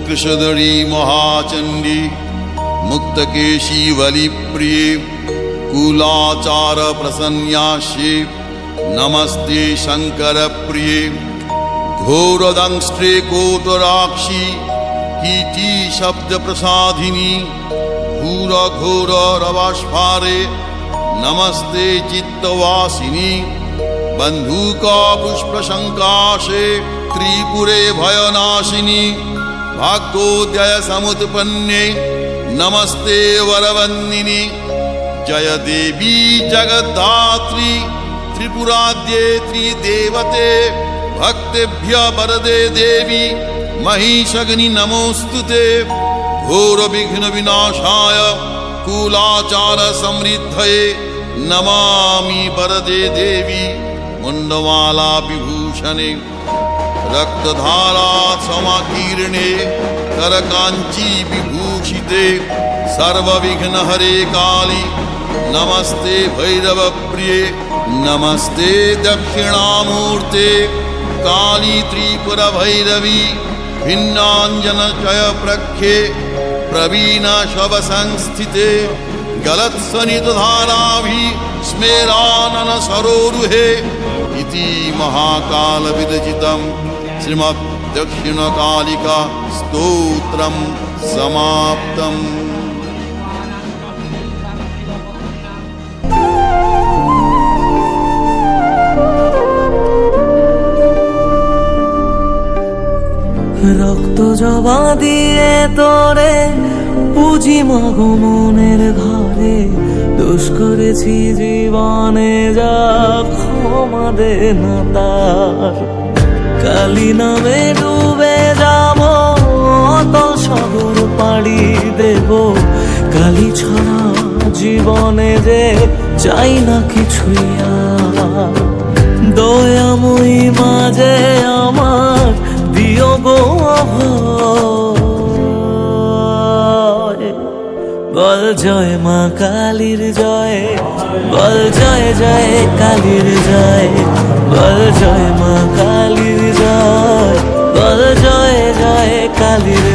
कृशधरी महाचंडी मुक्तकेशी बलिप्रिये कुलाचार प्रसन्यास्ये नमस्ते शंकर प्रिये घोरदंष्ट्रे कोटराक्षी कीटी शब्द प्रसादिनी घोर घोर रवास्फारे नमस्ते चित्तवासिनी बंधुका पुष्प शंकाशे त्रिपुरे भयनाशिनी भाग्योदय समुत्पन्ने नमस्ते वरवन्दिनी जय देवी जगद्धात्री त्रिपुराद्ये त्रिदेवते भक्तेभ्य वरदे देवी महिषग्नि नमोस्तुते घोर विघ्न विनाशाय कुलाचार समृद्धये नमामि वरदे देवी मुंडमाला विभूषणे रक्तधारा समाकीर्णे करकांची विभूषिते सर्वविघ्नहरे काली नमस्ते भैरव प्रिये नमस्ते दक्षिणामूर्ते काली त्रिपुर भैरवी भिन्नांजन चय प्रख्ये प्रवीण शव संस्थिते गलत्सनित धाराभि स्मेरानन सरोरुहे इति महाकाल विदजितं श्रीमद् दक्षिण कालिका स्तोत्रम समाप्तम्। রক্ত জবা দিয়ে তোরে পুজি মাগো মনের ঘরে দোষ করেছি জীবনে যা ক্ষমা দে না তার কালী নামে ডুবে যাব অতল সাগর পাড়ি দেব কালী ছাড়া জীবনে যে চাই না কিছুই আর দয়াময়ী মাঝে আমার দিও গো অভয় বল জয় মা কালীর জয় বল জয় জয় কালীর জয় বল জয় মা কালীর জয় বল জয় জয় কালীর